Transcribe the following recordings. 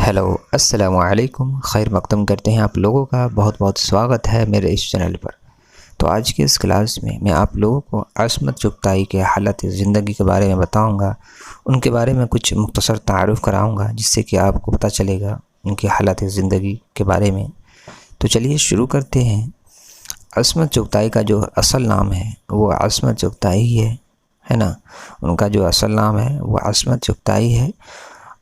Hello السلام علیکم، خیر مقدم کرتے ہیں آپ لوگوں کا بہت بہت سواگت ہے میرے اس چینل پر۔ تو آج کے اس کلاس میں آپ لوگوں کو عصمت چغتائی کے حالت زندگی کے بارے میں بتاؤں گا، ان کے بارے میں کچھ مختصر تعارف کراؤں گا جس سے کہ آپ کو پتہ چلے گا ان کی حالت زندگی کے بارے میں۔ تو چلیے شروع کرتے ہیں۔ عصمت چغتائی کا جو اصل نام ہے وہ عصمت چغتائی ہے نا، ان کا جو اصل نام ہے وہ عصمت چغتائی ہے،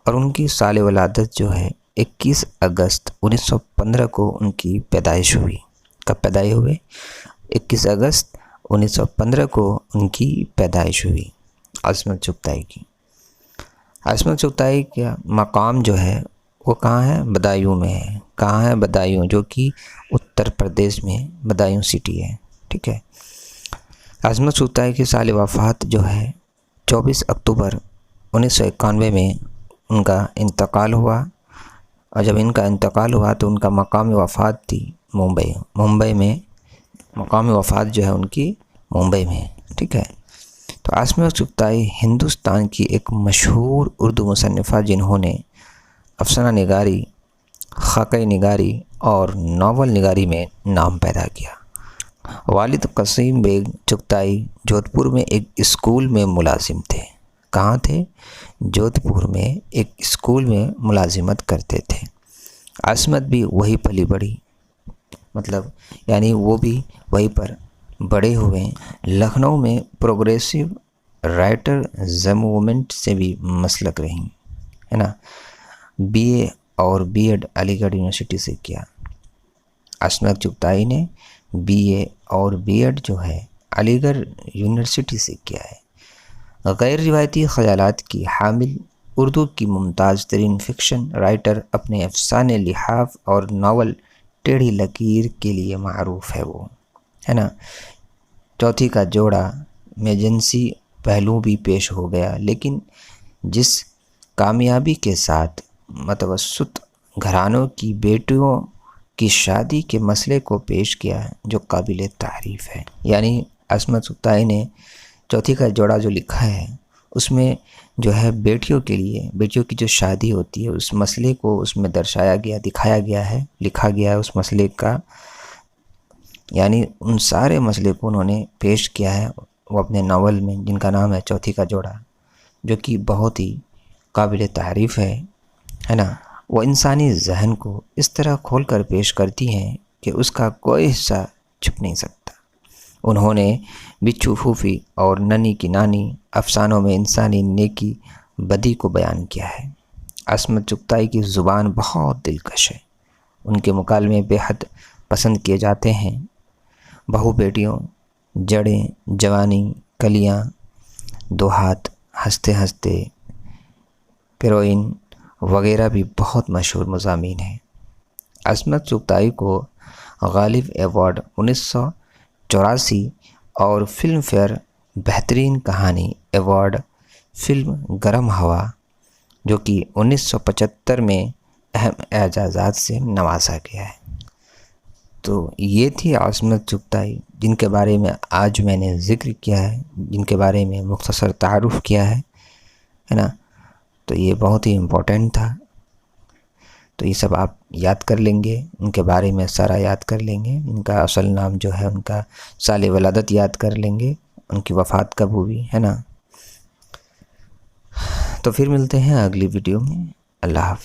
اور ان کی سال ولادت جو ہے 21 اگست 1915 کو ان کی پیدائش ہوئی۔ کب پیدائش ہوئے؟ 21 اگست 1915 کو ان کی پیدائش ہوئی عصمت چغتائی کی۔ عصمت چغتائی کا مقام جو ہے وہ کہاں ہے؟ بدایوں میں ہے۔ کہاں ہے؟ بدایوں، جو کہ اتر پردیش میں بدایوں سٹی ہے، ٹھیک ہے۔ عصمت چغتائی کی سال وفات جو ہے 24 اکتوبر 1991 میں ان کا انتقال ہوا، اور جب ان کا انتقال ہوا تو ان کا مقام وفات تھی ممبئی میں۔ مقام وفات جو ہے ان کی ممبئی میں، ٹھیک ہے۔ تو عصمت چغتائی ہندوستان کی ایک مشہور اردو مصنفہ جنہوں نے افسانہ نگاری، خاکہ نگاری اور ناول نگاری میں نام پیدا کیا۔ والد قاسم بیگ چغتائی جودھ پور میں ایک اسکول میں ملازم تھے۔ کہاں تھے؟ جودھ پور میں ایک اسکول میں ملازمت کرتے تھے۔ عصمت بھی وہی پلی بڑھی، مطلب یعنی وہ بھی وہیں پر بڑے ہوئے۔ لکھنؤ میں پروگریسو رائٹر موومنٹ سے بھی مسلک رہیں، ہے نا۔ بی اے اور بی ایڈ علی گڑھ یونیورسٹی سے کیا۔ عصمت چغتائی نے بی اے اور بی ایڈ جو ہے علی گڑھ یونیورسٹی سے کیا ہے۔ غیر روایتی خیالات کی حامل، اردو کی ممتاز ترین فکشن رائٹر، اپنے افسانے، لحاظ اور ناول ٹیڑھی لکیر کے لیے معروف ہے وہ، ہے نا۔ چوتھی کا جوڑا میں جنسی پہلو بھی پیش ہو گیا، لیکن جس کامیابی کے ساتھ متوسط گھرانوں کی بیٹیوں کی شادی کے مسئلے کو پیش کیا ہے، جو قابل تعریف ہے۔ یعنی عصمت چغتائی نے چوتھی کا جوڑا جو لکھا ہے اس میں جو ہے بیٹیوں کے لیے، بیٹیوں کی جو شادی ہوتی ہے اس مسئلے کو اس میں درشایا گیا، دکھایا گیا ہے، لکھا گیا ہے اس مسئلے کا، یعنی ان سارے مسئلے کو انہوں نے پیش کیا ہے وہ اپنے ناول میں، جن کا نام ہے چوتھی کا جوڑا، جو کہ بہت ہی قابل تعریف ہے نا۔ وہ انسانی ذہن کو اس طرح کھول کر پیش کرتی ہیں کہ اس کا کوئی حصہ چھپ نہیں سکتا۔ انہوں نے بچھو پھوپھی اور ننھی کی نانی افسانوں میں انسانی نیکی بدی کو بیان کیا ہے۔ عصمت چغتائی کی زبان بہت دلکش ہے، ان کے مکالمے بے حد پسند کیے جاتے ہیں۔ بہو بیٹیوں، جڑیں، جوانی، کلیاں، دو ہاتھ، ہنستے ہنستے، پیروئن وغیرہ بھی بہت مشہور مضامین ہیں۔ عصمت چغتائی کو غالب ایوارڈ 1984 اور فلم فیئر بہترین کہانی ایوارڈ فلم گرم ہوا، جو کہ 1975 میں اہم اعزازات سے نوازا گیا ہے۔ تو یہ تھی عصمت چغتائی، جن کے بارے میں آج میں نے ذکر کیا ہے، جن کے بارے میں مختصر تعارف کیا ہے نا۔ تو یہ بہت ہی امپورٹنٹ تھا، تو یہ سب آپ یاد کر لیں گے، ان کے بارے میں سارا یاد کر لیں گے، ان کا اصل نام جو ہے، ان کا سال ولادت یاد کر لیں گے، ان کی وفات کب ہوئی، ہے نا۔ تو پھر ملتے ہیں اگلی ویڈیو میں۔ اللہ حافظ۔